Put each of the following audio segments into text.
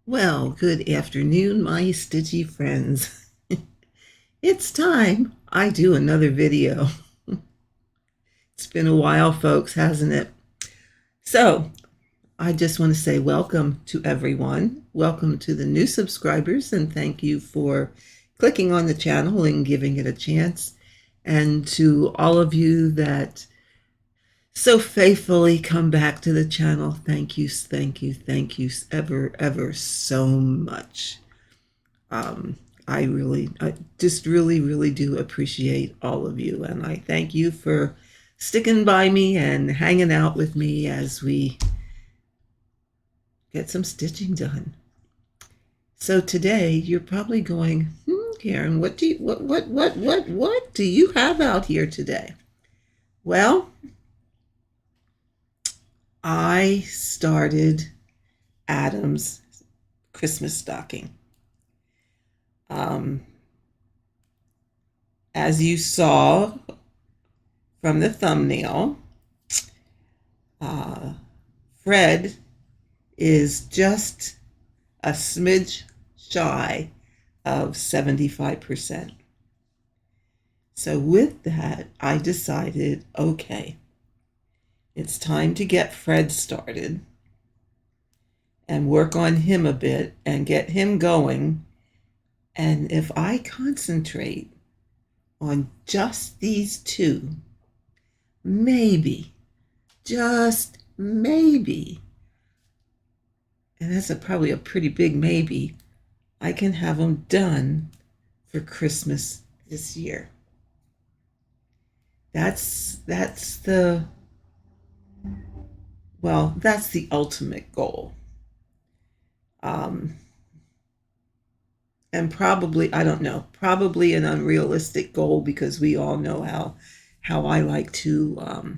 Well, good afternoon, my stitchy friends. It's time I do another video. It's been a while, folks, hasn't it? So, I just want to say welcome to everyone. Welcome to the new subscribers, and thank you for clicking on the channel and giving it a chance. And to all of you that so faithfully come back to the channel, thank you, thank you, thank you ever so much. Um, I just really do appreciate all of you, and I thank you for sticking by me and hanging out with me as we get some stitching done. So today you're probably going, Karen, what do you have out here today? Well, I started Adam's Christmas stocking. As you saw from the thumbnail, Fred is just a smidge shy of 75%. So with that, I decided, okay, it's time to get Fred started and work on him a bit and get him going. And if I concentrate on just these two, maybe, just maybe, and that's probably a pretty big maybe, I can have them done for Christmas this year. That's the ultimate goal. And probably, I don't know, probably an unrealistic goal, because we all know how I like to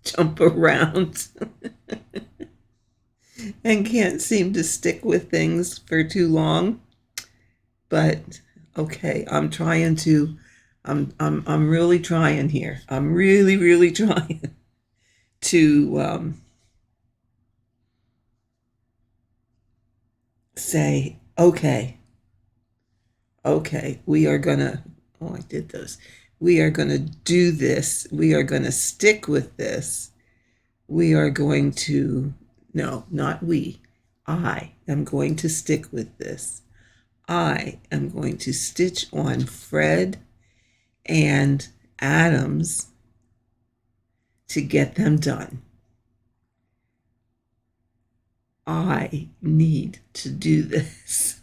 jump around and can't seem to stick with things for too long. But okay, I'm really trying here. I'm really trying to say, okay, we are gonna, I did those. We are gonna do this. We are gonna stick with this. We are going to, no, not we. I am going to stick with this. I am going to stitch on Fred and Adams to get them done. I need to do this.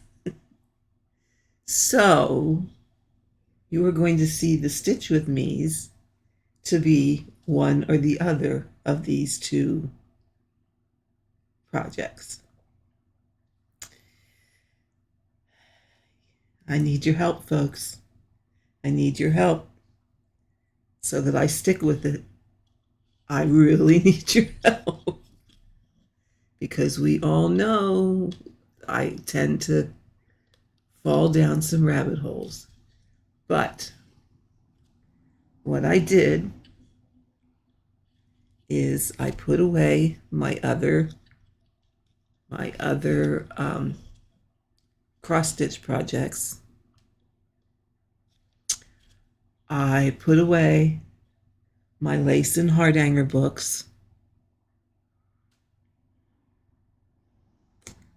So you are going to see the Stitch With Me's to be one or the other of these two projects. I need your help, folks. I need your help so that I stick with it. I really need your help, because we all know I tend to fall down some rabbit holes. But what I did is I put away my other cross stitch projects. I put away my lace and hardanger books.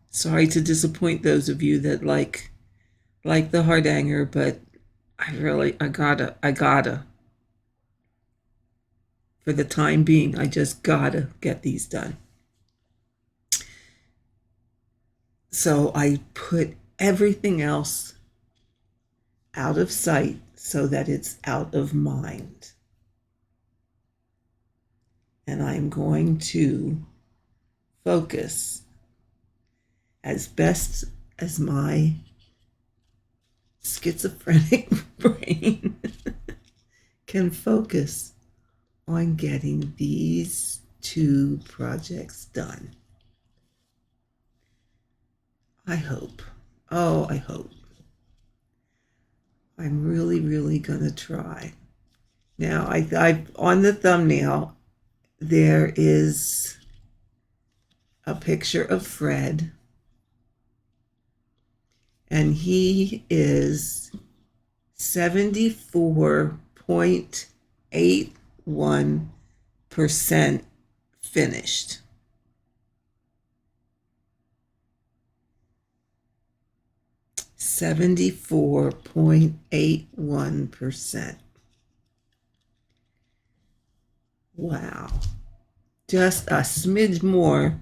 Sorry to disappoint those of you that like the hardanger, but I gotta. For the time being, I just gotta get these done. So I put everything else out of sight so that it's out of mind. And I'm going to focus as best as my schizophrenic brain can focus on getting these two projects done. I hope. Oh, I hope. I'm really gonna try. Now, I on the thumbnail there is a picture of Fred, and he is 74.81% finished. .81%. Wow. Just a smidge more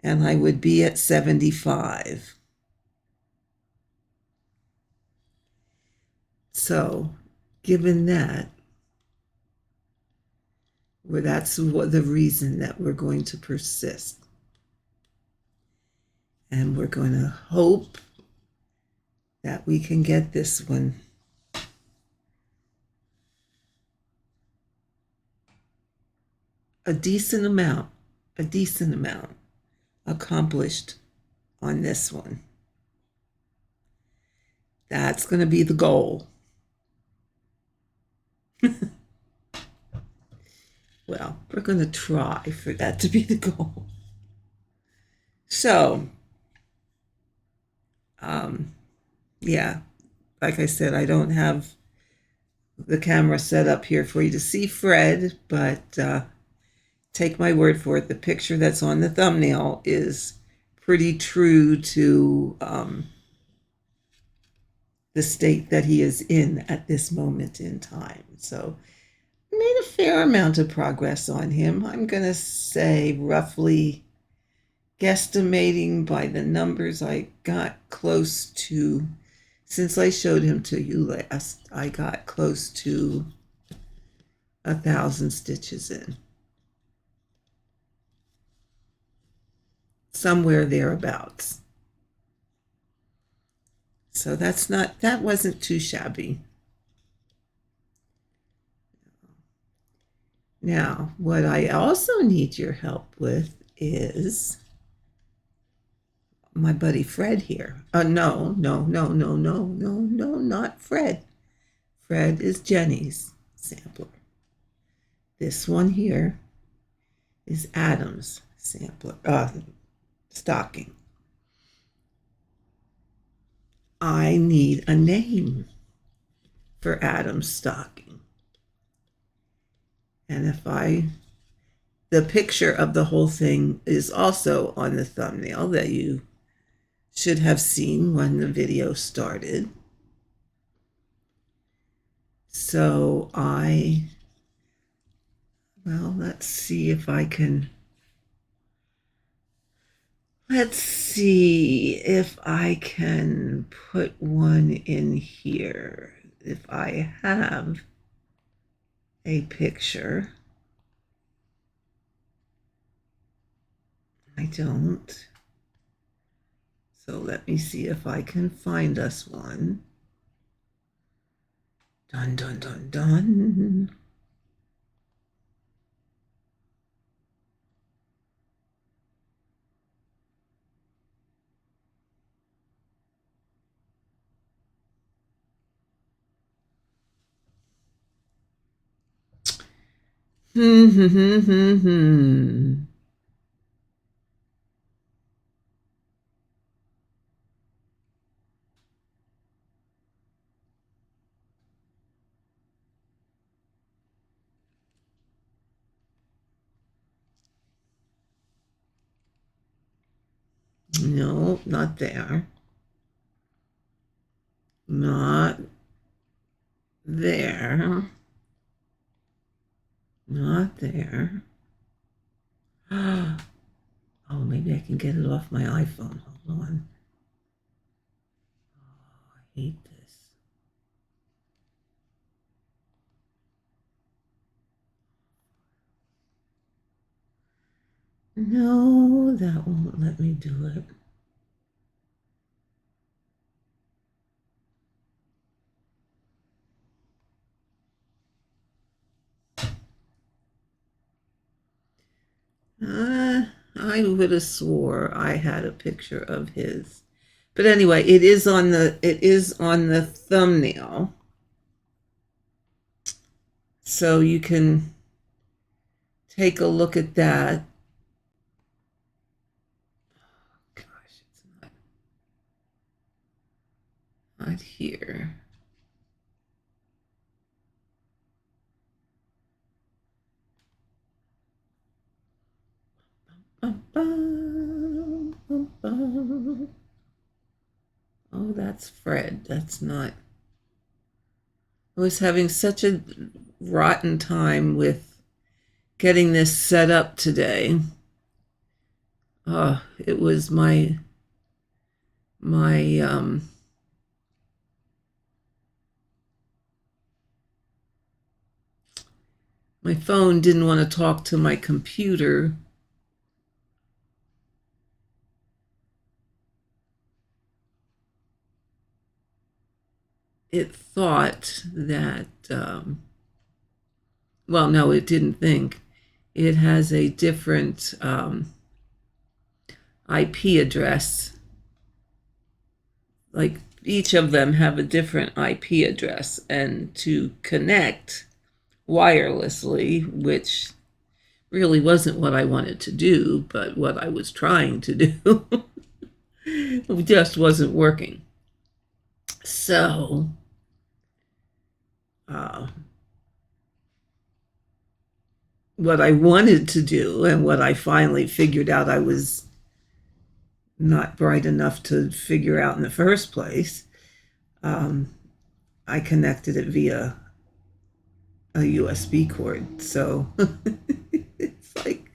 and I would be at 75. So, given that, well, that's what the reason that we're going to persist. And we're going to hope that we can get this one. A decent amount accomplished on this one. That's going to be the goal. Well, we're going to try for that to be the goal. So, yeah, like I said, I don't have the camera set up here for you to see Fred, but take my word for it, the picture that's on the thumbnail is pretty true to the state that he is in at this moment in time. So made a fair amount of progress on him. I'm going to say roughly, guesstimating by the numbers I got close to, since I showed him to you last, I got close to 1,000 stitches in. Somewhere thereabouts. So that wasn't too shabby. Now, what I also need your help with is my buddy Fred here. No, not Fred. Fred is Jenny's sampler. This one here is Adam's sampler, stocking. I need a name for Adam's stocking. And the picture of the whole thing is also on the thumbnail that you should have seen when the video started. So let's see if I can put one in here. If I have a picture. I don't. So let me see if I can find us one. Dun, dun, dun, dun. No, not there. Not there. Not there. Oh, maybe I can get it off my iPhone. Hold on. Oh, I hate this. No, that won't let me do it. I would have swore I had a picture of his. But anyway, it is on the thumbnail. So you can take a look at that. got here? Oh, that's Fred. That's not. I was having such a rotten time with getting this set up today. It was my my my phone didn't want to talk to my computer. It thought that, well, no, it didn't think. It has a different IP address. Like each of them have a different IP address, and to connect wirelessly, which really wasn't what I wanted to do, but what I was trying to do, it just wasn't working. So, what I wanted to do, and what I finally figured out I was not bright enough to figure out in the first place, I connected it via a USB cord. So it's like,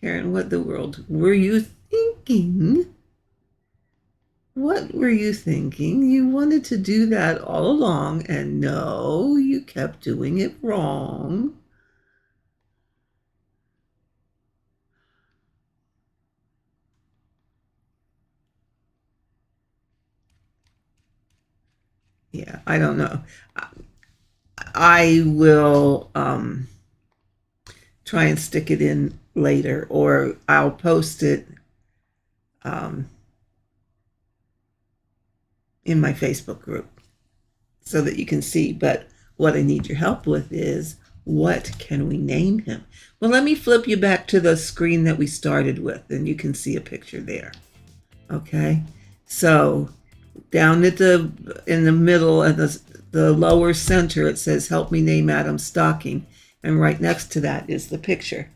Karen, what the world were you thinking? What were you thinking? You wanted to do that all along, and no, you kept doing it wrong. Yeah, I don't know. I will try and stick it in later, or I'll post it in my Facebook group so that you can see. But what I need your help with is, what can we name him? Well, let me flip you back to the screen that we started with, and you can see a picture there. Okay, so down at in the middle at the lower center, it says help me name Adam Stocking, and right next to that is the picture.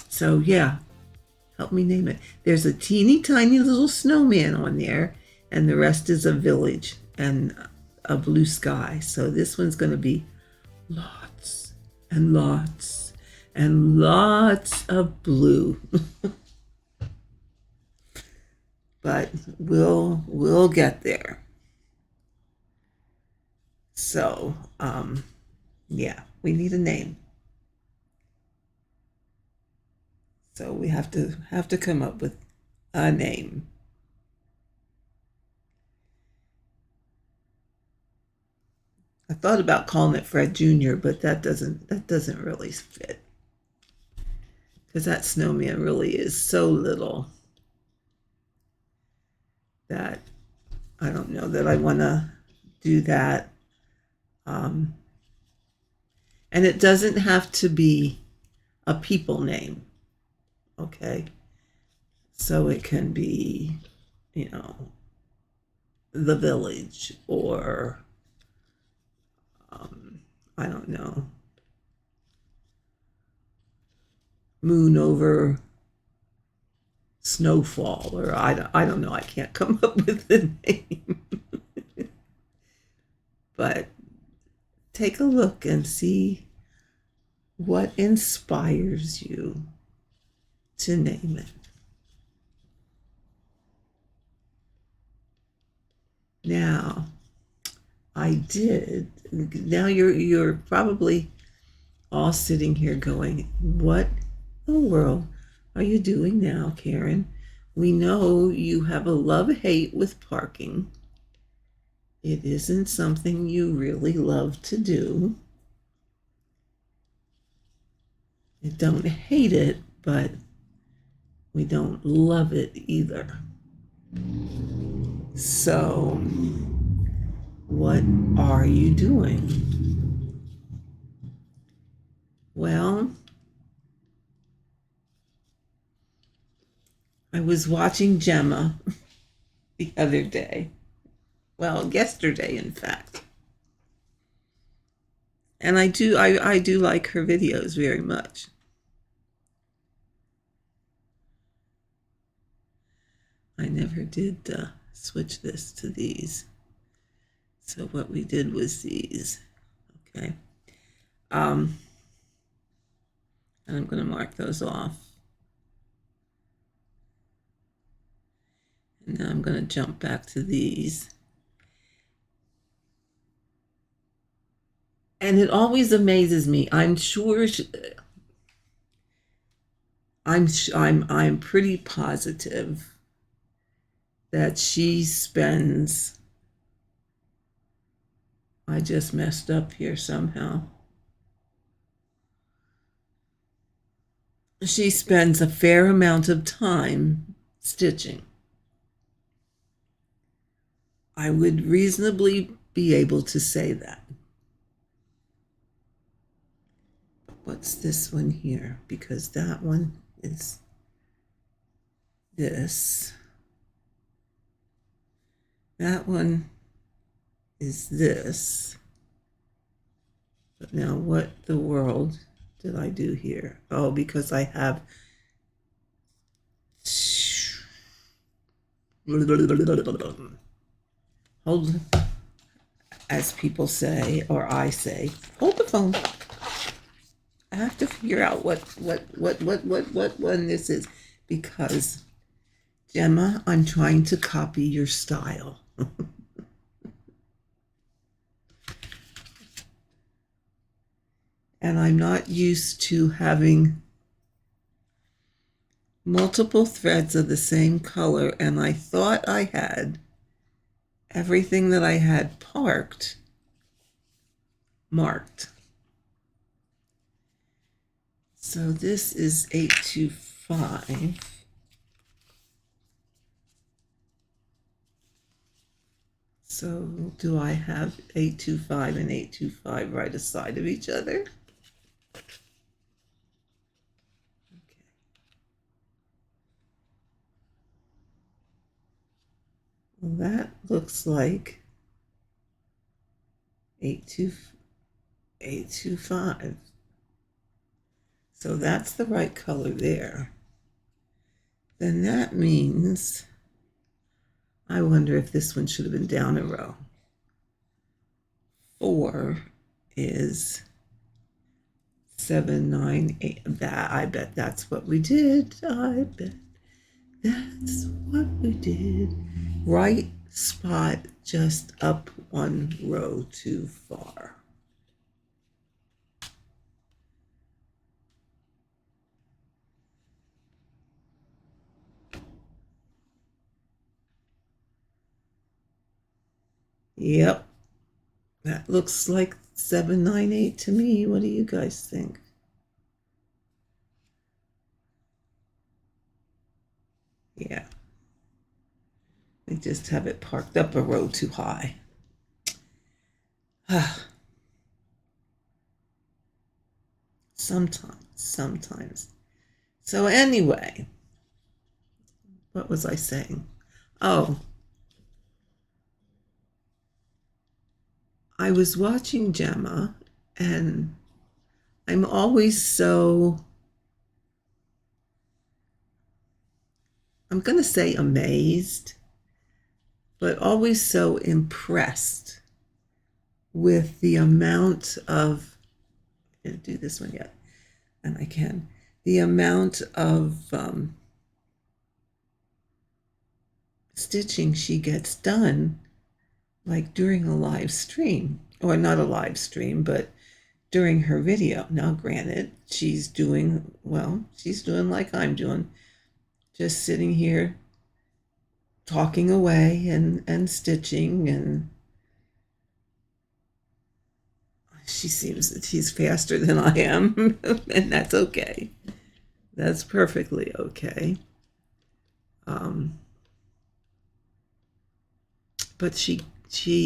So yeah, help me name it. There's a teeny tiny little snowman on there, and the rest is a village and a blue sky. So this one's going to be lots and lots and lots of blue. But we'll get there. So yeah, we need a name. So we have to come up with a name. I thought about calling it Fred Jr., but that doesn't really fit, because that snowman really is so little that I don't know that I want to do that. And it doesn't have to be a people name, okay? So it can be, the village, or I don't know, moon over snowfall, or I don't know. I can't come up with the name. But take a look and see what inspires you to name it. Now, now you're probably all sitting here going, what in the world are you doing now, Karen? We know you have a love-hate with parking. It isn't something you really love to do. You don't hate it, but we don't love it either. So, what are you doing? Well, I was watching Gemma, the other day. Well, yesterday, in fact. And I do like her videos very much. I never did switch this to these. So what we did was these. Okay. And I'm going to mark those off. And now I'm going to jump back to these. And it always amazes me. I'm sure I'm pretty positive that she spends, I just messed up here somehow. She spends a fair amount of time stitching. I would reasonably be able to say that. What's this one here? Because that one is this. That one is this. But now what the world did I do here? Oh, because I have hold, as people say, or I say, hold the phone. I have to figure out what one this is, because Gemma, I'm trying to copy your style. And I'm not used to having multiple threads of the same color, and I thought I had everything that I had marked. So this is 825. So do I have 825 and 825 right aside of each other? Okay. Well, that looks like 825. So that's the right color there. Then that means, I wonder if this one should have been down a row. 4 is 7, 9, 8. That, I bet that's what we did. I bet that's what we did. Right spot, just up one row too far. Yep. That looks like 798 to me. What do you guys think? Yeah. They just have it parked up a row too high. Sometimes. So anyway, what was I saying? Oh, I was watching Gemma, and I'm always so, I'm going to say amazed, but always so impressed with the amount of, I didn't do this one yet, and I can, the amount of stitching she gets done, like during a live stream, or not a live stream, but during her video. Now, granted, she's doing, well, she's doing like I'm doing, just sitting here talking away and stitching, and she seems that she's faster than I am, and that's okay. That's perfectly okay. But she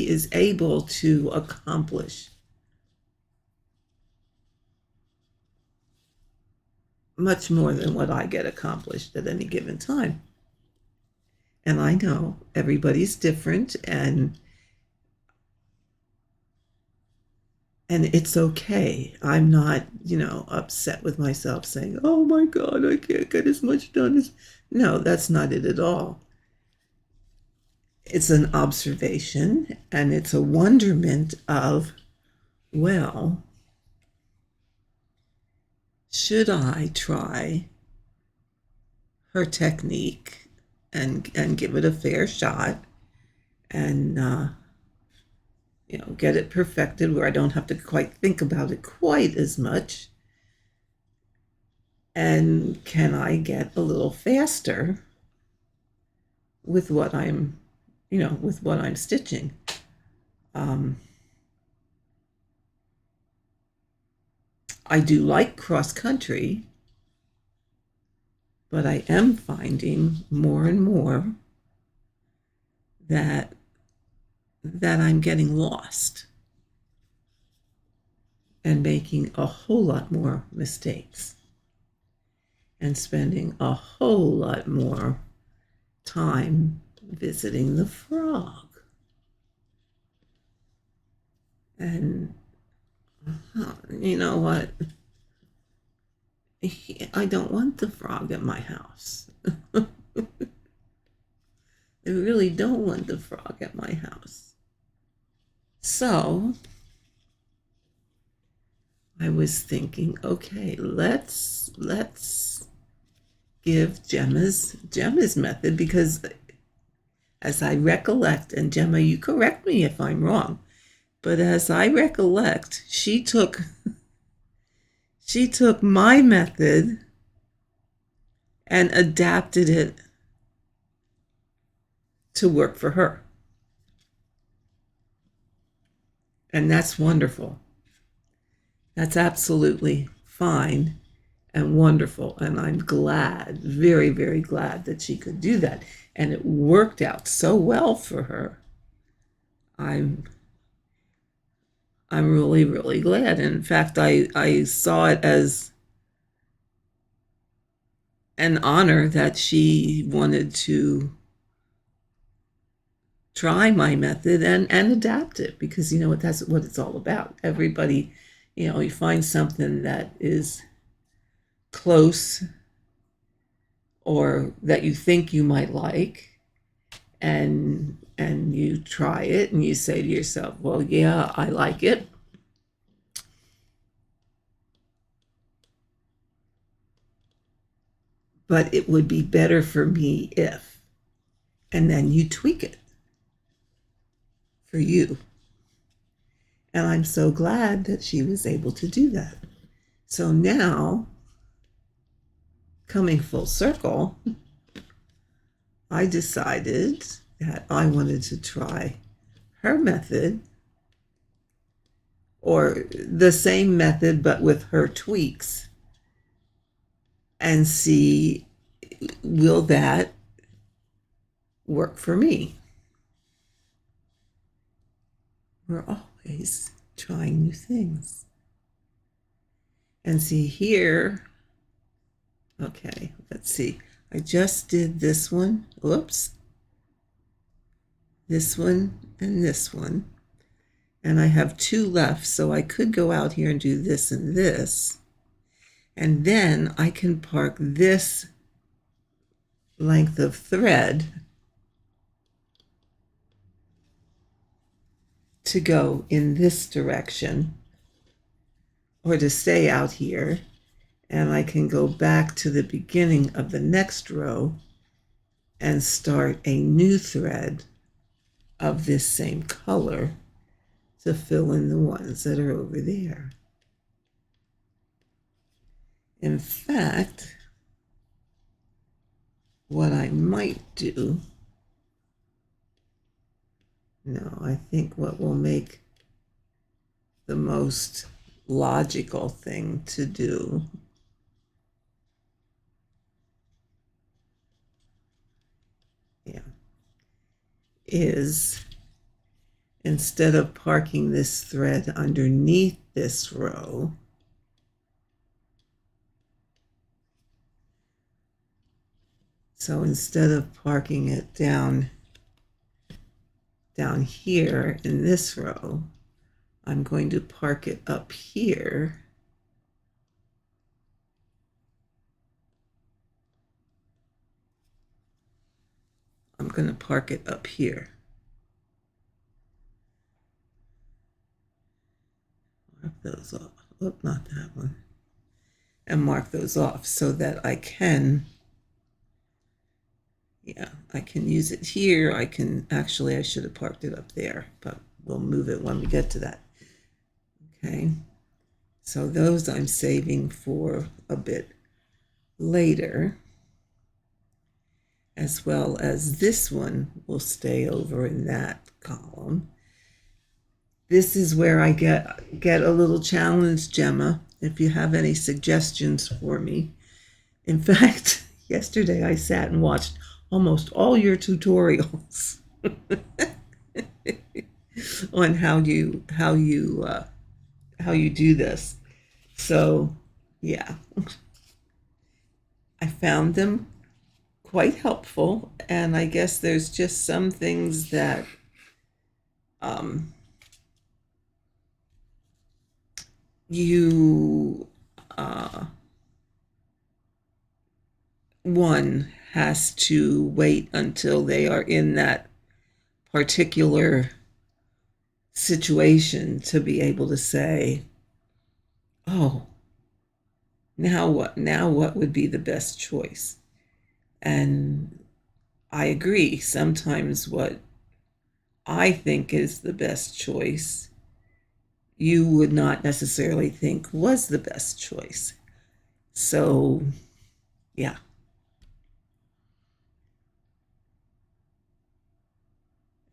is able to accomplish much more than what I get accomplished at any given time. And I know everybody's different, and it's okay. I'm not, upset with myself saying, oh my God, I can't get as much done as. No, that's not it at all. It's an observation, and it's a wonderment of, well, should I try her technique and give it a fair shot and get it perfected where I don't have to quite think about it quite as much? And can I get a little faster with what I'm, stitching? I do like cross country, but I am finding more and more that I'm getting lost and making a whole lot more mistakes and spending a whole lot more time visiting the frog. And you know what? I don't want the frog at my house. I really don't want the frog at my house. So I was thinking, okay, let's give Gemma's method, because as I recollect, and Gemma, you correct me if I'm wrong, but as I recollect, she took my method and adapted it to work for her. And that's wonderful. That's absolutely fine and wonderful. And I'm glad, very, very glad that she could do that. And it worked out so well for her. I'm really, really glad. And in fact, I saw it as an honor that she wanted to try my method and adapt it, because that's what it's all about. Everybody, you find something that is close or that you think you might like, and you try it and you say to yourself, well, yeah, I like it, but it would be better for me if, and then you tweak it for you. And I'm so glad that she was able to do that. So now, coming full circle, I decided that I wanted to try her method, or the same method but with her tweaks, and see, will that work for me? We're always trying new things. And see here, okay, let's see. I just did this one, whoops, this one and this one. And I have two left, so I could go out here and do this and this. And then I can park this length of thread to go in this direction, or to stay out here, and I can go back to the beginning of the next row and start a new thread of this same color to fill in the ones that are over there. In fact, what I might do, no, I think what will make the most logical thing to do is, instead of parking this thread underneath this row, So instead of parking it down here in this row, I'm going to park it up here. I'm going to park it up here. Mark those off. Oh, not that one. And mark those off so that I can, I can use it here. I should have parked it up there, but we'll move it when we get to that. Okay. So those I'm saving for a bit later, as well as this one will stay over in that column. This is where I get a little challenge, Gemma, if you have any suggestions for me. In fact, yesterday I sat and watched almost all your tutorials on how you do this. So, yeah, I found them quite helpful, and I guess there's just some things that one has to wait until they are in that particular situation to be able to say, oh, now what would be the best choice? And I agree, sometimes what I think is the best choice, you would not necessarily think was the best choice. So, yeah.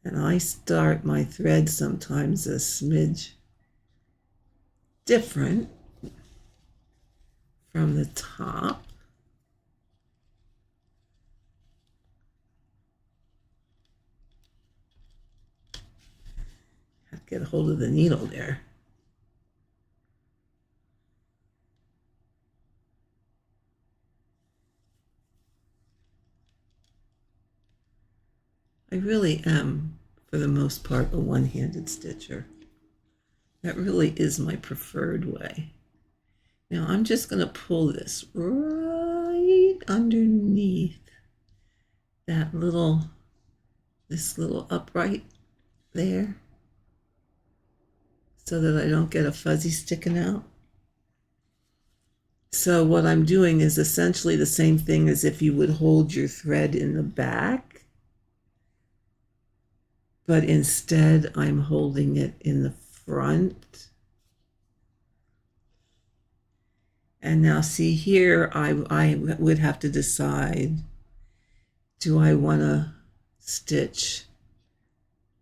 And I start my thread sometimes a smidge different from the top. Have to get a hold of the needle there. I really am, for the most part, a one-handed stitcher. That really is my preferred way. Now I'm just going to pull this right underneath that this little upright there, so that I don't get a fuzzy sticking out. So what I'm doing is essentially the same thing as if you would hold your thread in the back, but instead I'm holding it in the front. And now see here, I would have to decide, do I want to stitch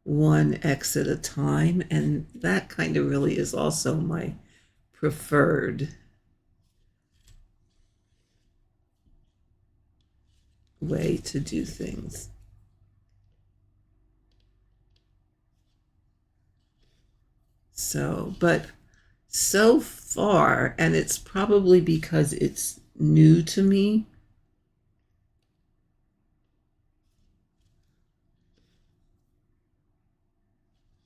one X at a time? And that kind of really is also my preferred way to do things. So, but so far, and it's probably because it's new to me,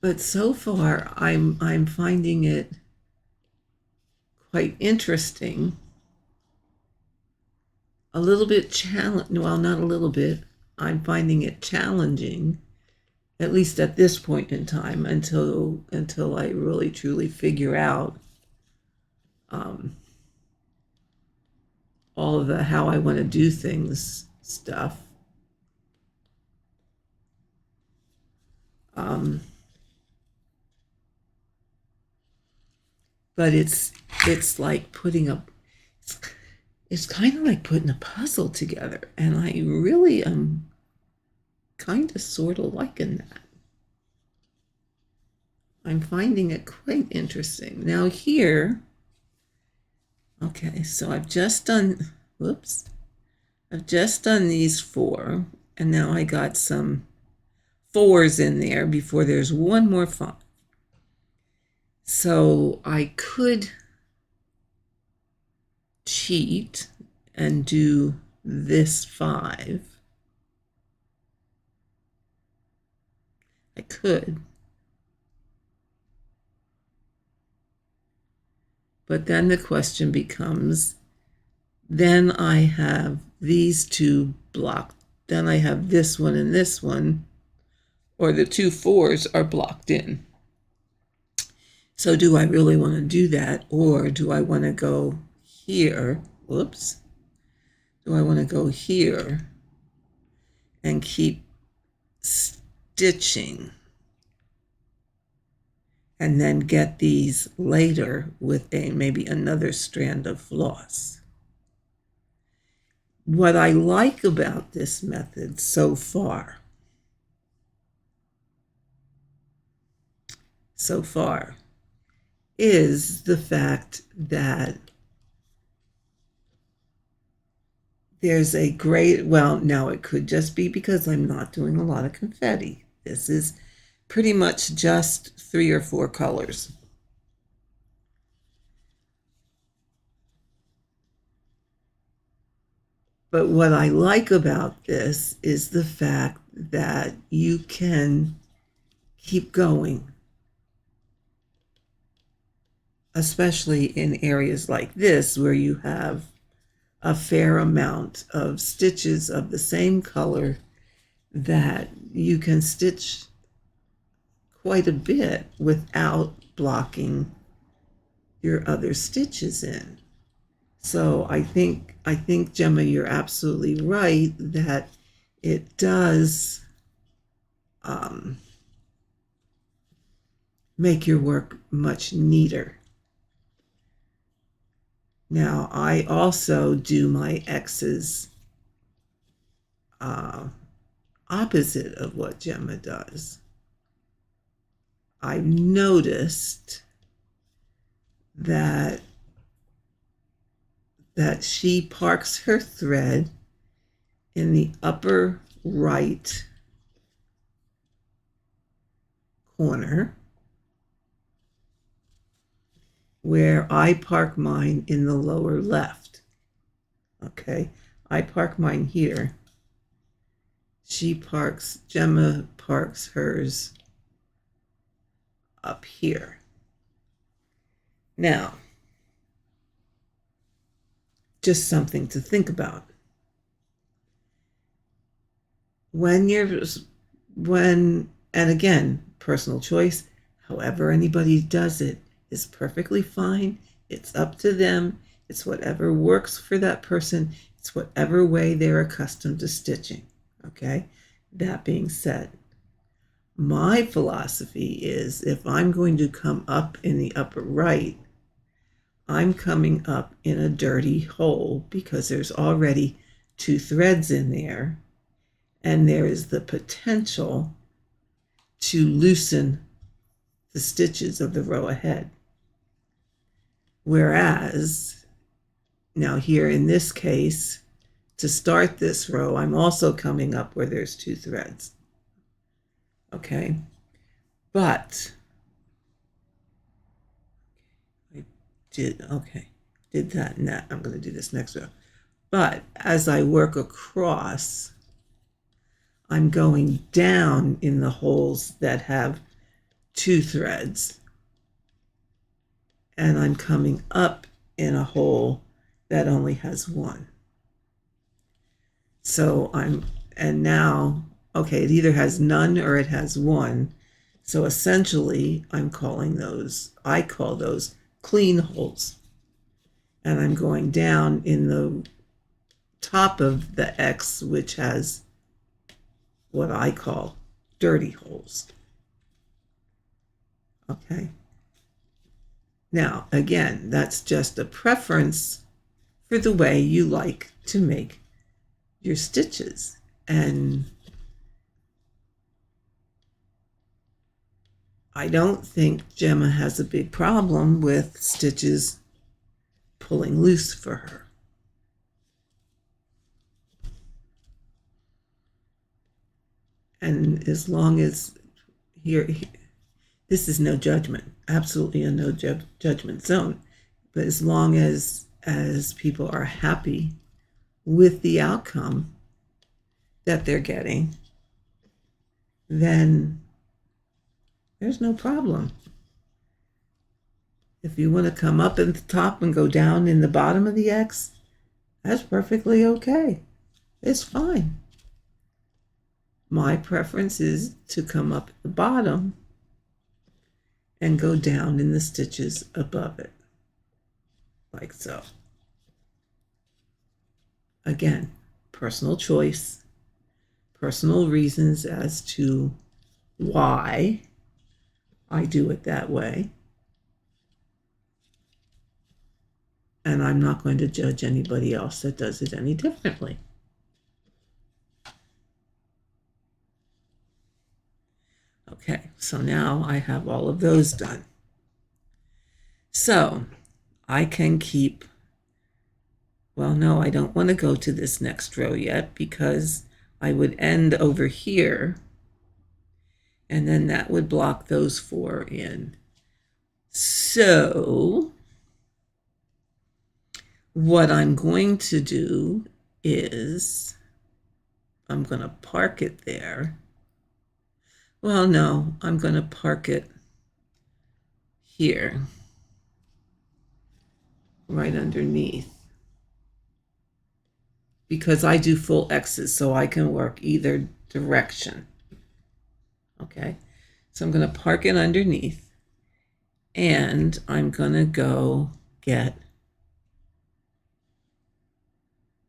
but so far I'm finding it quite interesting. A little bit well, not a little bit. I'm finding it challenging, at least at this point in time, until I really truly figure out all of the how I want to do things stuff. But it's like putting it's kind of like putting a puzzle together, and I really am kind of sort of liking that. I'm finding it quite interesting. Now here, okay, so I've just done these 4, and now I got some 4s in there before there's one more 5. So I could cheat and do this 5 I could. But then the question becomes, then I have these two blocked. Then I have this one and this one, or the two fours are blocked in. So do I really want to do that, or do I want to go here? Whoops. Do I want to go here and keep stitching and then get these later with maybe another strand of floss? What I like about this method so far is the fact that there's a great, well, now it could just be because I'm not doing a lot of confetti. This is pretty much just 3 or 4 colors. But what I like about this is the fact that you can keep going, especially in areas like this where you have a fair amount of stitches of the same color, that you can stitch quite a bit without blocking your other stitches in. So I think Gemma, you're absolutely right that it does make your work much neater. Now, I also do my X's opposite of what Gemma does. I've noticed that she parks her thread in the upper right corner, where I park mine in the lower left. Okay, I park mine here. Gemma parks hers up here. Now, just something to think about. And again, personal choice, however anybody does it is perfectly fine. It's up to them. It's whatever works for that person. It's whatever way they're accustomed to stitching. Okay? That being said, my philosophy is if I'm going to come up in the upper right, I'm coming up in a dirty hole because there's already 2 threads in there, and there is the potential to loosen the stitches of the row ahead. Whereas, now here in this case, to start this row, I'm also coming up where there's 2 threads. Okay, but I did that and that. I'm going to do this next row. But as I work across, I'm going down in the holes that have 2 threads, and I'm coming up in a hole that only has 1. So now, okay, it either has none or it has 1. So essentially, I call those clean holes. And I'm going down in the top of the X, which has what I call dirty holes. Okay. Now, again, that's just a preference for the way you like to make your stitches. And I don't think Gemma has a big problem with stitches pulling loose for her. And as long as this is no judgment, absolutely a no judgment zone. But as long as people are happy with the outcome that they're getting, then There's no problem. If you want to come up at the top and go down in the bottom of the X, that's perfectly okay. It's fine. My preference is to come up at the bottom and go down in the stitches above it, like so. Again, personal choice, personal reasons as to why I do it that way. And I'm not going to judge anybody else that does it any differently. Okay, so now I have all of those done. So I can keep, well, no, I don't want to go to this next row yet because I would end over here and then that would block those 4 in. So what I'm going to do is I'm going to park it there. Well, no, I'm going to park it here, right underneath, because I do full X's, so I can work either direction. Okay, so I'm going to park it underneath, and I'm going to go get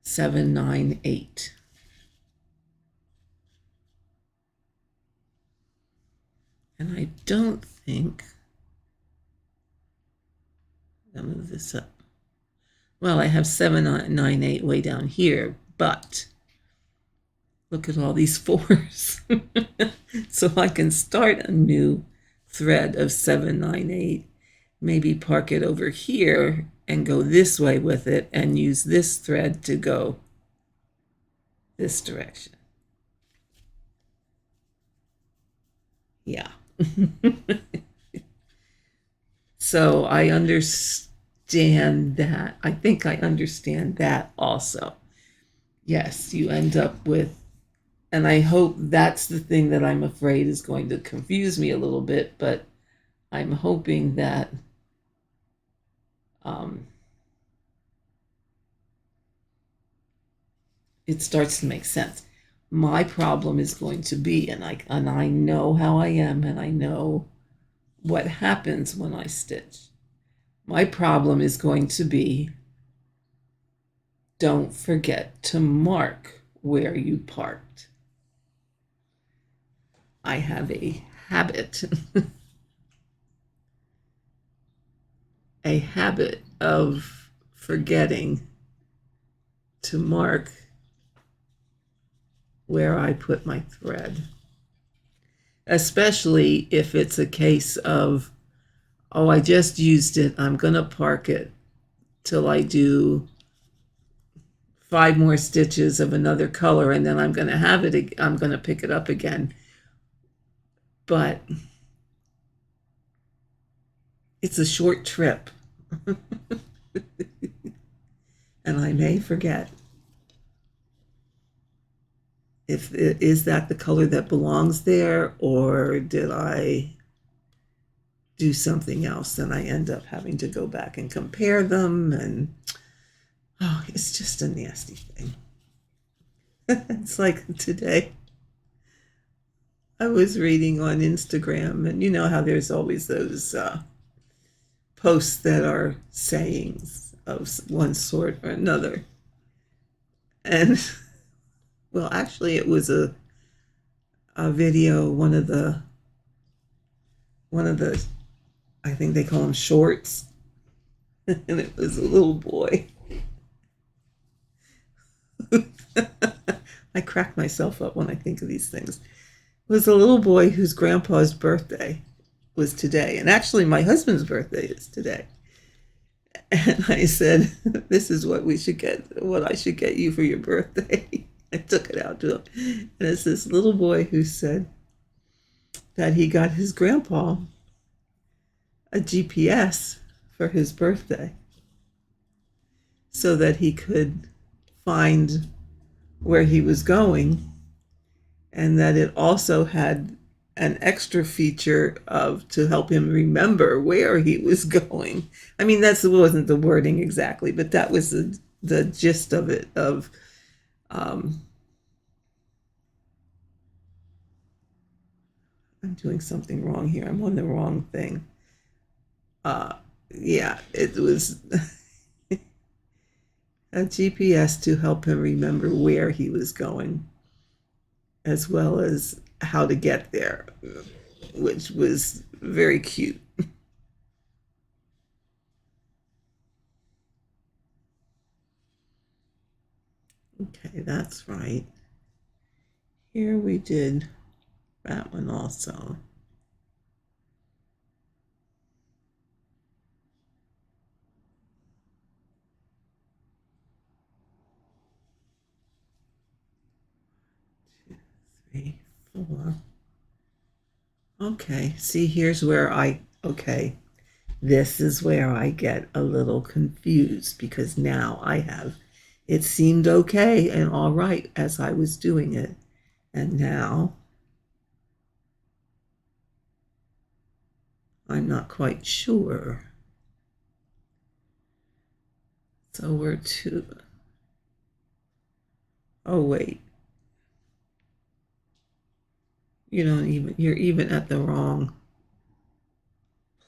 7, 9, 8. And I don't think, I'll move this up. Well, I have 7, 9, 8 way down here, but look at all these 4s. So I can start a new thread of 7, 9, 8, maybe park it over here and go this way with it and use this thread to go this direction. Yeah. So I understand that. I think I understand that also. Yes, you end up with, and I hope that's the thing that I'm afraid is going to confuse me a little bit, but I'm hoping that it starts to make sense. My problem is going to be, and I know how I am, and I know what happens when I stitch. My problem is going to be, don't forget to mark where you parked. I have a habit, a habit of forgetting to mark where I put my thread, especially if it's a case of, oh, I just used it, I'm going to park it till I do 5 more stitches of another color, and then I'm going to have it, I'm going to pick it up again. But it's a short trip, and I may forget. Is that the color that belongs there, or did I do something else? And I end up having to go back and compare them, and oh, it's just a nasty thing. It's like today, I was reading on Instagram, and you know how there's always those posts that are sayings of one sort or another. And well, actually, it was a video, one of the, I think they call them shorts, and it was a little boy. I crack myself up when I think of these things. It was a little boy whose grandpa's birthday was today, and actually my husband's birthday is today. And I said, this is what we should get, what I should get you for your birthday. I took it out to him. And it's this little boy who said that he got his grandpa a GPS for his birthday so that he could find where he was going, and that it also had an extra feature of to help him remember where he was going. I mean, that wasn't the wording exactly, but that was the gist of it. Um, I'm doing something wrong here. I'm on the wrong thing. Yeah, it was a GPS to help him remember where he was going, as well as how to get there, which was very cute. Okay, that's right. Here we did that one also. Two, three, four. Okay, see, here's where okay, this is where I get a little confused because now it seemed okay and all right as I was doing it. And now I'm not quite sure. So we're two. Oh, wait. You're even at the wrong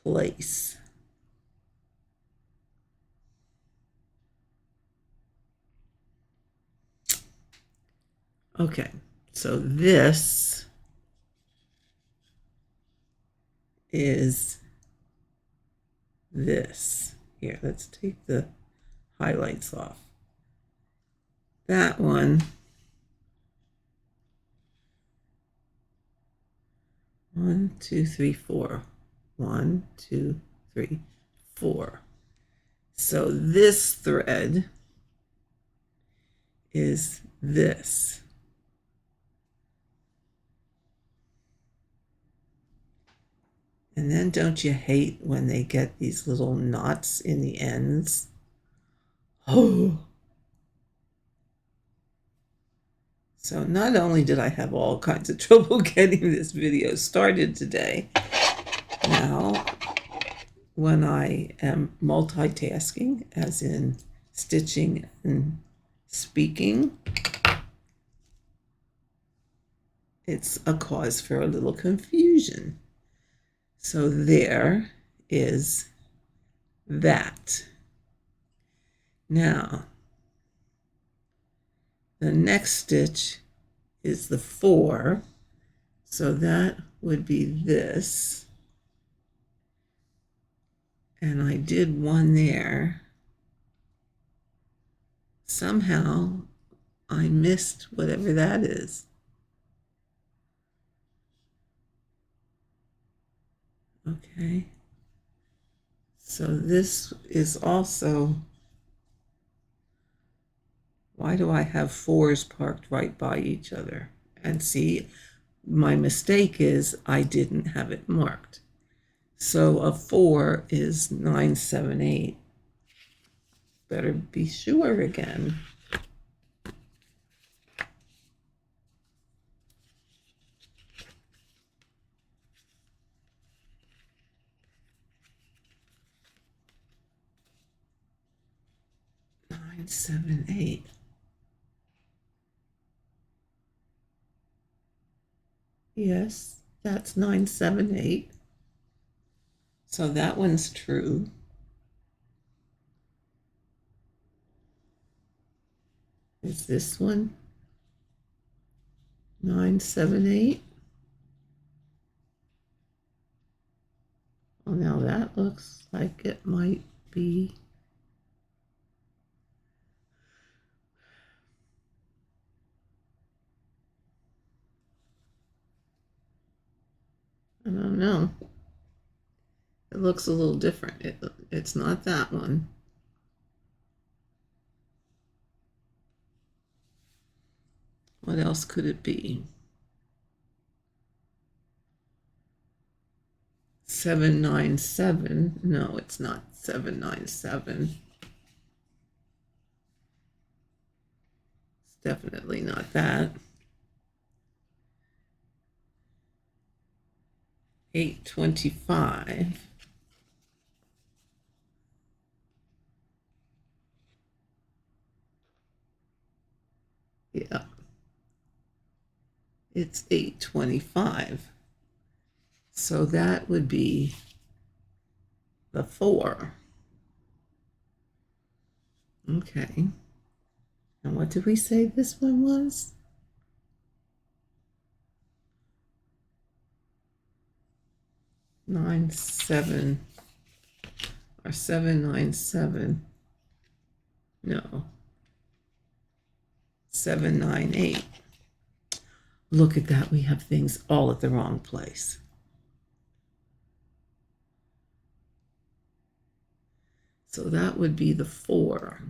place. Okay, so this is this. Here, let's take the highlights off. That one, 1, 2, 3, 4. 1, 2, 3, 4. So this thread is this. And then don't you hate when they get these little knots in the ends? Oh. So not only did I have all kinds of trouble getting this video started today, now when I am multitasking, as in stitching and speaking, it's a cause for a little confusion. So there is that. Now, the next stitch is the 4, so that would be this. And I did one there. Somehow I missed whatever that is. Okay. So this is also, why do I have 4s parked right by each other? And see, my mistake is I didn't have it marked. So a 4 is 9, 7, 8. Better be sure again. Nine, 7, 8. Yes, that's 9, 7, 8. So that one's true. Is this one 9, 7, 8? Well, now that looks like it might be. I don't know. It looks a little different. It's not that one. What else could it be? 797. No, it's not 797. It's definitely not that. 825. Yeah, it's 825. So that would be the 4. Okay. And what did we say this one was? 97 or 797. No. 798. Look at that. We have things all at the wrong place. So that would be the 4.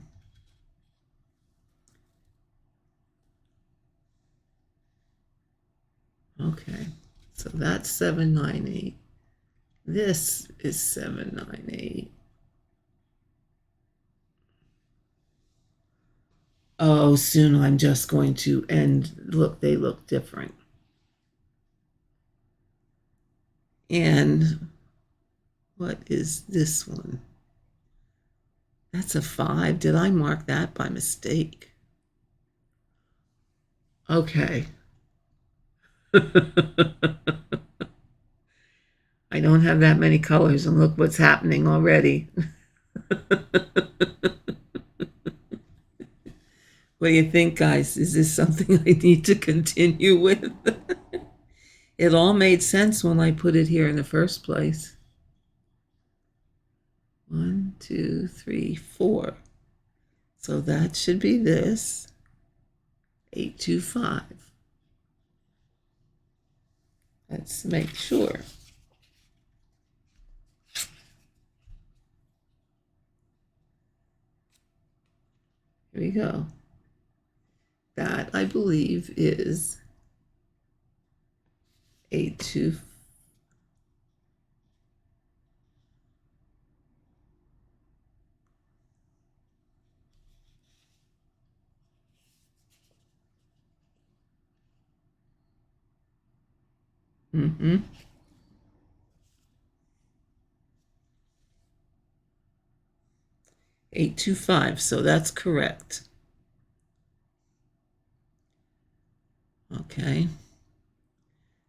Okay. So that's 798. This is 798. Oh, soon I'm just going to end. Look, they look different. And what is this one? That's a 5. Did I mark that by mistake? Okay. I don't have that many colors, and look what's happening already. What do you think, guys? Is this something I need to continue with? It all made sense when I put it here in the first place. 1, 2, 3, 4. So that should be this. 825. Let's make sure. Here we go. That, I believe, is 825. Mm-hmm. 825, so that's correct. Okay.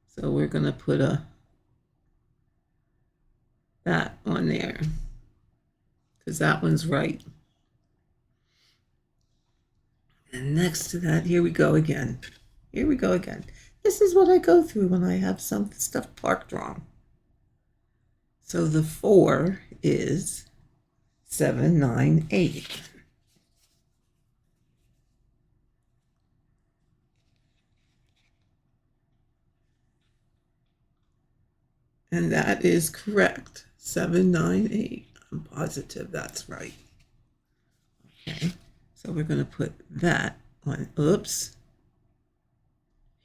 So we're going to put that on there because that one's right. And next to that, here we go again. Here we go again. This is what I go through when I have some stuff parked wrong. So the 4 is 798. And that is correct. 798. I'm positive that's right. Okay. So we're going to put that on. Oops.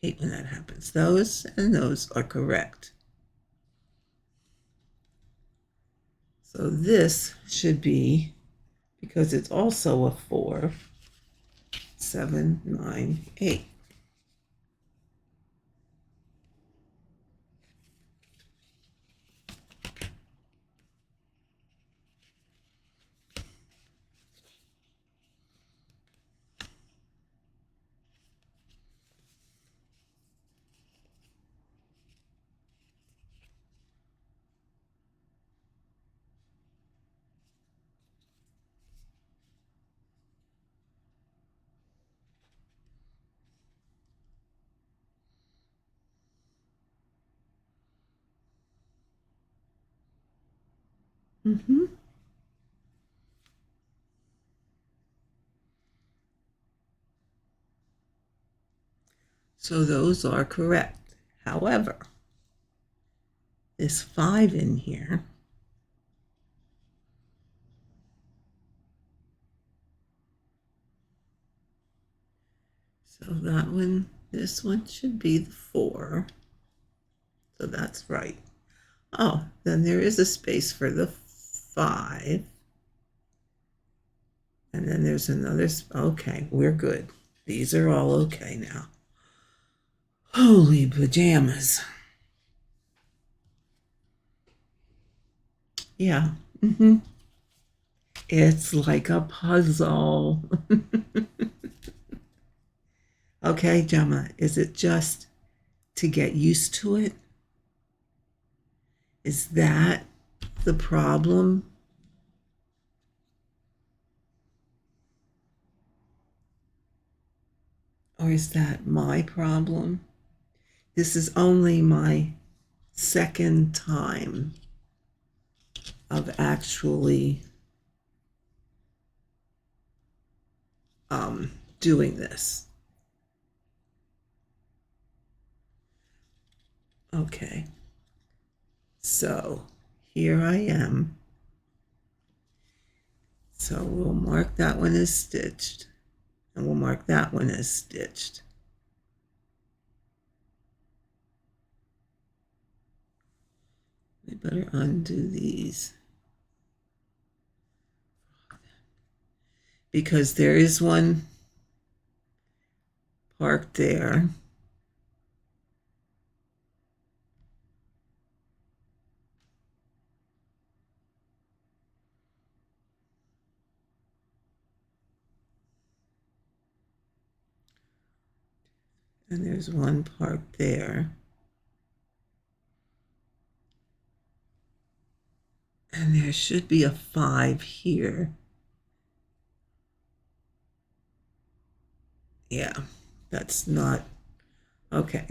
Hate when that happens. Those and those are correct. So this should be, because it's also a 4, 798. Mm-hmm. So those are correct. However, this 5 in here, so that one, this one should be the 4. So that's right. Oh, then there is a space for the 5. And then there's another, okay, we're good. These are all okay now. Holy pajamas. Yeah. It's like a puzzle. Okay, Gemma, is it just to get used to it? Is that the problem? Or is that my problem? This is only my second time of actually doing this. Okay, so here I am. So we'll mark that one as stitched, and we'll mark that one as stitched. We better undo these, because there is one parked there. And there's one parked there. And there should be a 5 here. Yeah, that's not, okay.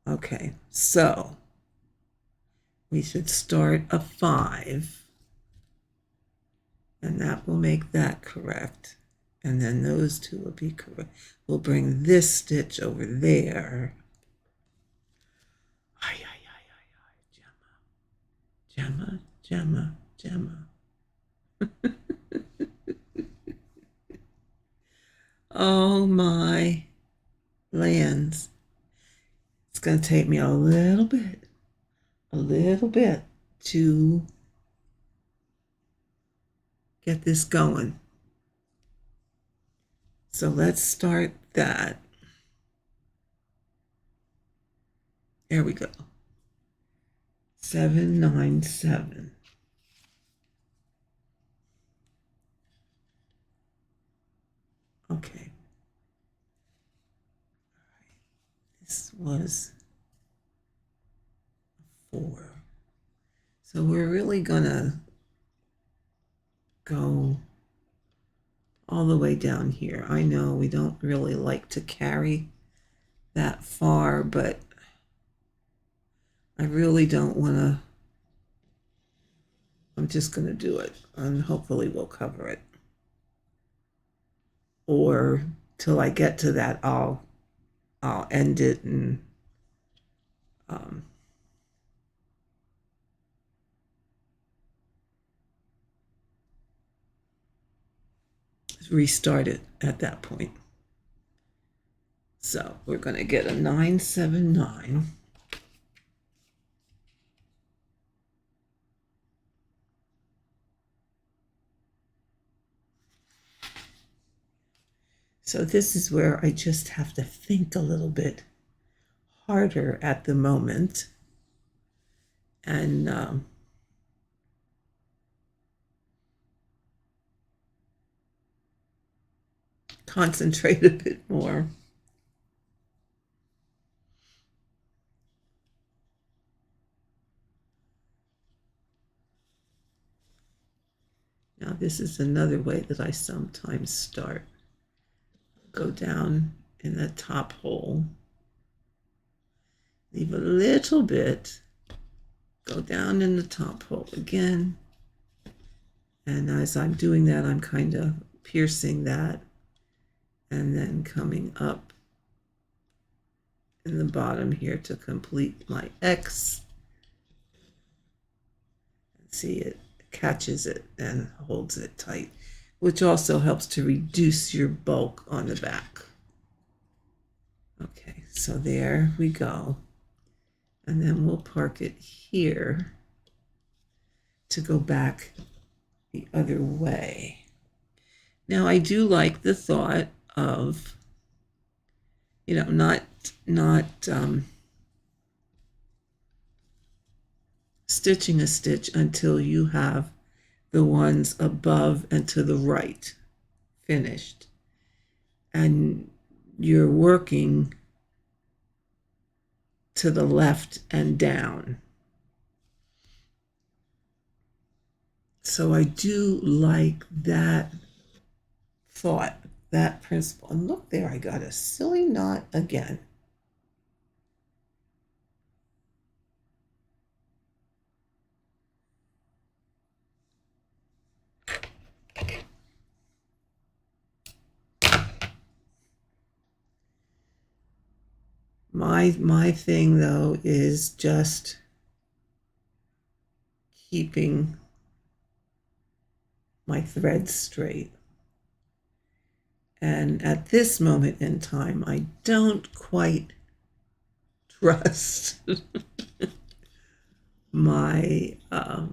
Okay, so we should start a 5. And that will make that correct. And then those two will be correct. We'll bring this stitch over there. Ay, ay, ay, ay, ay, Gemma, Gemma, Gemma, Gemma. Oh my lands. It's going to take me a little bit to get this going. So let's start that. There we go. 797. Okay. This was 4. So we're really gonna go all the way down here. I know we don't really like to carry that far, but I really don't want to. I'm just going to do it, and hopefully we'll cover it. Or till I get to that, I'll end it and restart it at that point. So we're going to get a 979. So this is where I just have to think a little bit harder at the moment and concentrate a bit more. Now this is another way that I sometimes start. Go down in the top hole, leave a little bit, go down in the top hole again, and as I'm doing that, I'm kind of piercing that and then coming up in the bottom here to complete my X. See, it catches it and holds it tight, which also helps to reduce your bulk on the back. Okay, so there we go. And then we'll park it here to go back the other way. Now I do like the thought of, you know, not stitching a stitch until you have the ones above and to the right finished. And you're working to the left and down. So I do like that thought, that principle. And look there, I got a silly knot again. My thing though is just keeping my threads straight. And at this moment in time, I don't quite trust my I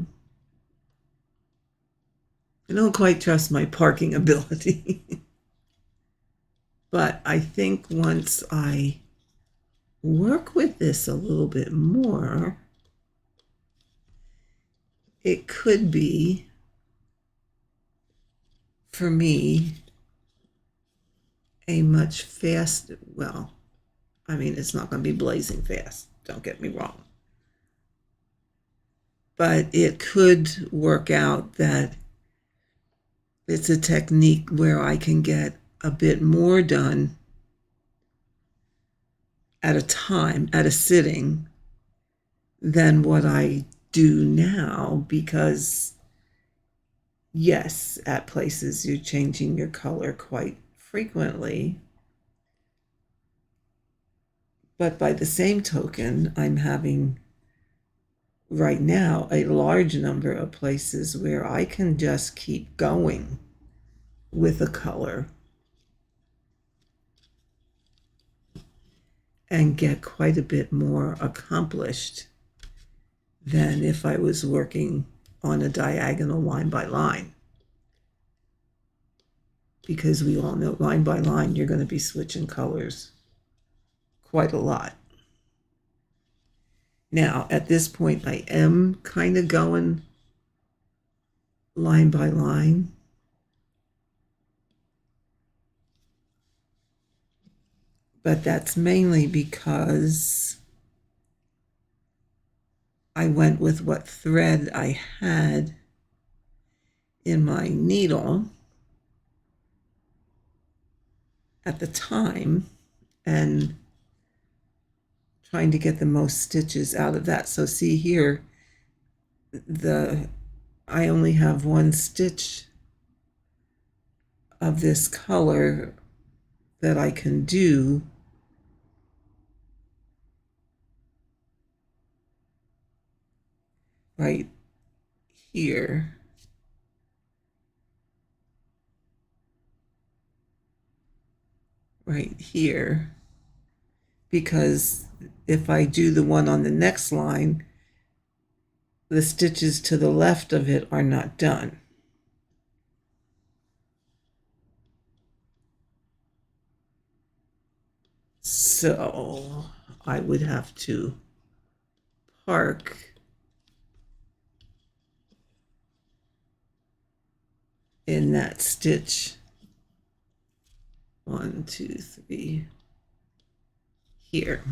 don't quite trust my parking ability. But I think once I work with this a little bit more, it could be, for me, a much faster, well, I mean, it's not going to be blazing fast, don't get me wrong. But it could work out that it's a technique where I can get a bit more done at a time, at a sitting, than what I do now, because yes, at places you're changing your color quite frequently, but by the same token, I'm having right now a large number of places where I can just keep going with a color and get quite a bit more accomplished than if I was working on a diagonal line by line. Because we all know line by line, you're going to be switching colors quite a lot. Now, at this point, I am kind of going line by line. But that's mainly because I went with what thread I had in my needle at the time and trying to get the most stitches out of that. So see here, I only have one stitch of this color that I can do. Right here. Right here. Because if I do the one on the next line, the stitches to the left of it are not done. So I would have to park in that stitch 1, 2, 3 here.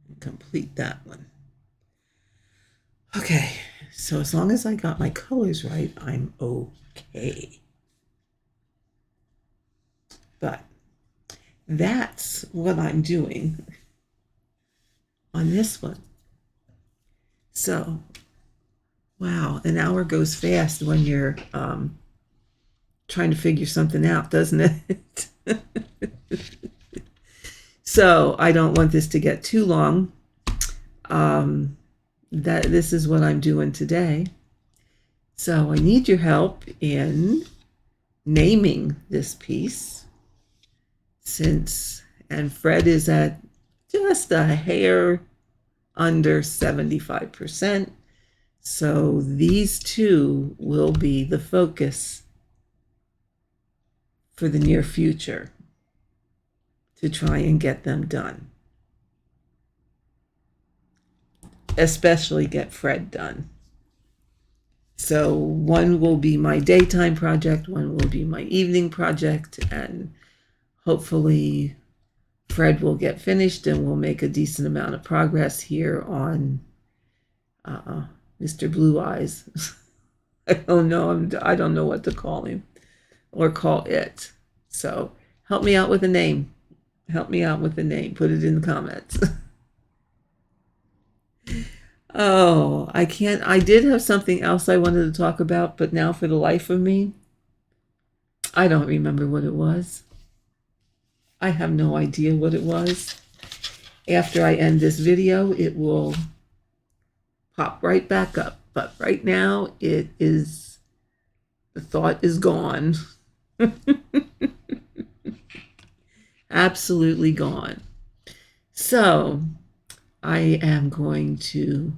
And complete that one. Okay, so as long as I got my colors right, I'm okay. But that's what I'm doing on this one. So, wow, an hour goes fast when you're trying to figure something out, doesn't it? So I don't want this to get too long. This is what I'm doing today. So I need your help in naming this piece, and Fred is at just a hair under 75%. So these two will be the focus for the near future. to try and get them done, especially get Fred done. So one will be my daytime project, one will be my evening project, and hopefully Fred will get finished and we'll make a decent amount of progress here on Mr. Blue Eyes. I don't know what to call him or call it. So help me out with a name. Help me out with a name. Put it in the comments. Oh, I can't. I did have something else I wanted to talk about, but now for the life of me, I don't remember what it was. I have no idea what it was. After I end this video, it will pop right back up. But right now, the thought is gone. Absolutely gone. So I am going to,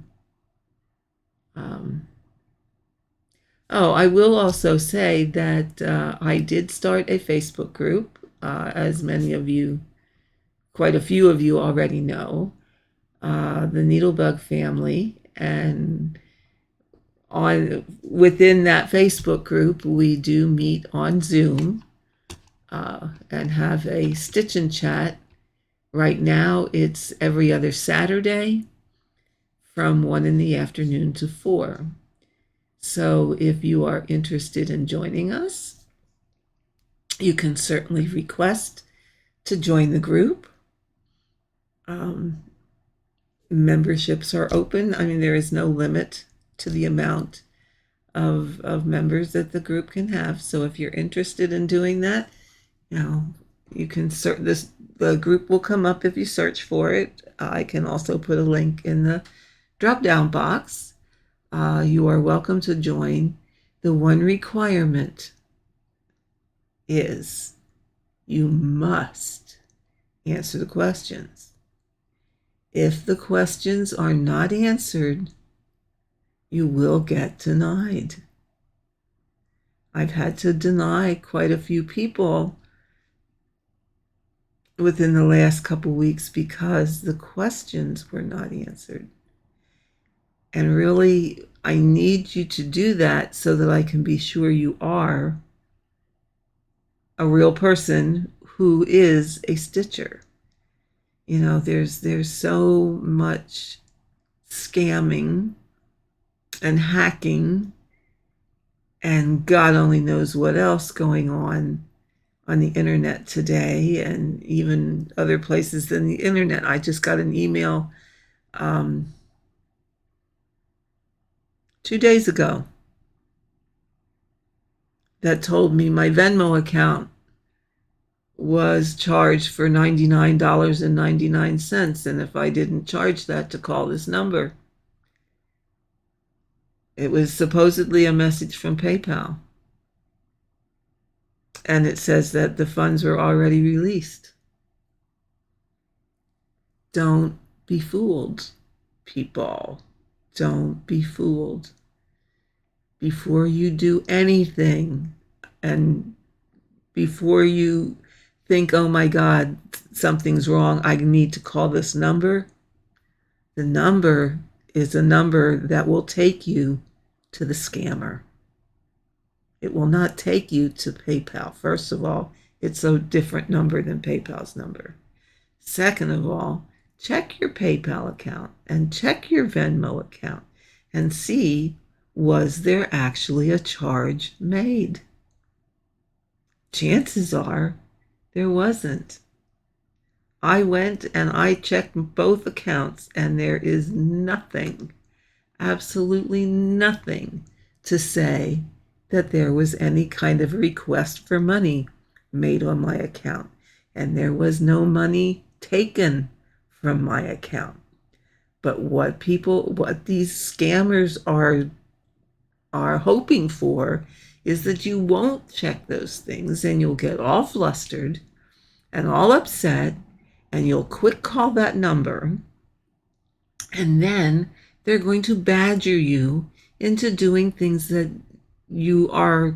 I will also say that I did start a Facebook group, as many of you, quite a few of you already know, the NeedleBugg family, and within that Facebook group, we do meet on Zoom and have a stitch and chat. Right now, it's every other Saturday from 1 in the afternoon to 4. So if you are interested in joining us, you can certainly request to join the group. Memberships are open. I mean, there is no limit to the amount of members that the group can have. So if you're interested in doing that, you can the group will come up if you search for it. I can also put a link in the drop-down box. You are welcome to join. The one requirement is you must answer the questions. If the questions are not answered, you will get denied. I've had to deny quite a few people within the last couple weeks because the questions were not answered. And really, I need you to do that so that I can be sure you are a real person who is a stitcher. There's so much scamming and hacking and God only knows what else going on the internet today, and even other places than the internet. I just got an email 2 days ago that told me my Venmo account was charged for $99.99, and if I didn't charge that, to call this number. It was supposedly a message from PayPal. And it says that the funds were already released. Don't be fooled, people. Don't be fooled. Before you do anything, and before you think, oh my God, something's wrong, I need to call this number, the number is a number that will take you to the scammer. It will not take you to PayPal. First of all, it's a different number than PayPal's number. Second of all, check your PayPal account and check your Venmo account and see, was there actually a charge made? Chances are there wasn't. I went and I checked both accounts and there is nothing, absolutely nothing to say that there was any kind of request for money made on my account, and there was no money taken from my account. But what these scammers are hoping for is that you won't check those things, and you'll get all flustered and all upset, and you'll quick call that number, and then they're going to badger you into doing things that you are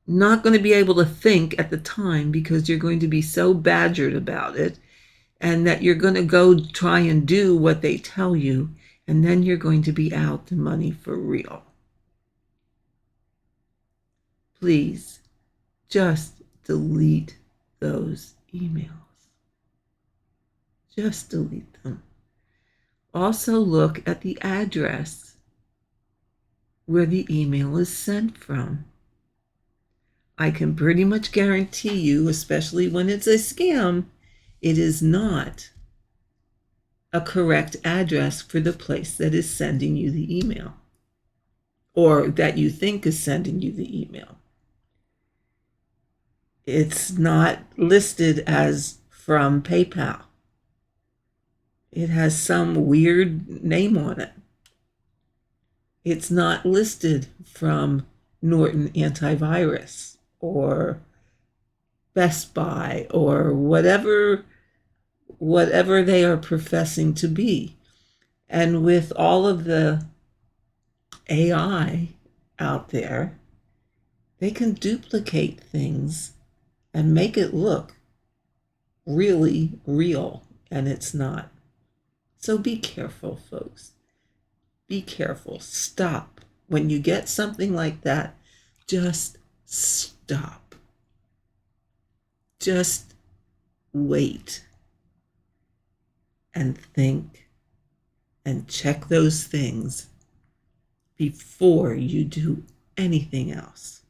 not going to be able to think at the time because you're going to be so badgered about it, and that you're going to go try and do what they tell you, and then you're going to be out the money for real. Please just delete those emails. Just delete them. Also look at the address where the email is sent from. I can pretty much guarantee you, especially when it's a scam, it is not a correct address for the place that is sending you the email, or that you think is sending you the email. It's not listed as from PayPal. It has some weird name on it. It's not listed from Norton Antivirus or Best Buy or whatever they are professing to be. And with all of the AI out there, they can duplicate things and make it look really real, and it's not. So be careful, folks. Be careful. Stop. When you get something like that, just stop. Just wait and think and check those things before you do anything else.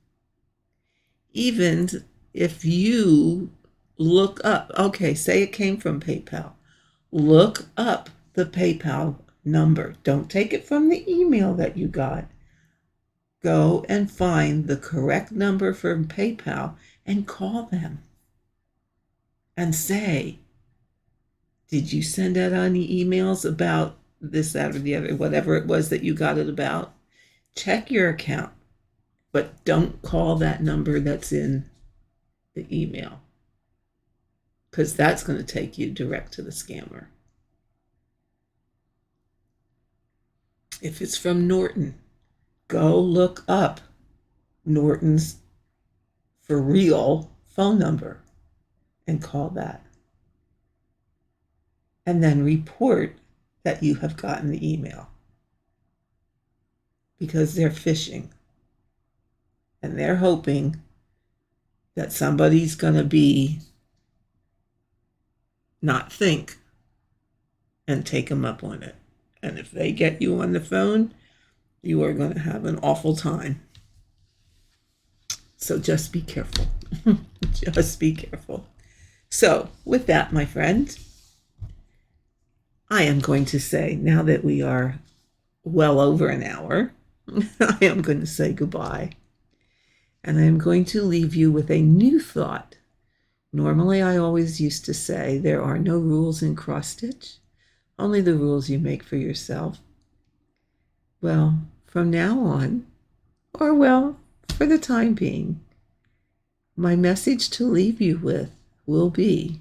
Even if you look up, okay, say it came from PayPal, look up the PayPal number. Don't take it from the email that you got. Go and find the correct number from PayPal and call them and say, did you send out any emails about this, that, or the other, whatever it was that you got it about? Check your account, but don't call that number that's in the email, because that's going to take you direct to the scammer. If it's from Norton, go look up Norton's for real phone number and call that. And then report that you have gotten the email, because they're phishing and they're hoping that somebody's going to be not think and take them up on it. And if they get you on the phone, you are going to have an awful time. So just be careful. Just be careful. So with that, my friend, I am going to say, now that we are well over an hour, I am going to say goodbye. And I am going to leave you with a new thought. Normally, I always used to say there are no rules in cross-stitch, only the rules you make for yourself. Well, from now on, or well, for the time being, my message to leave you with will be,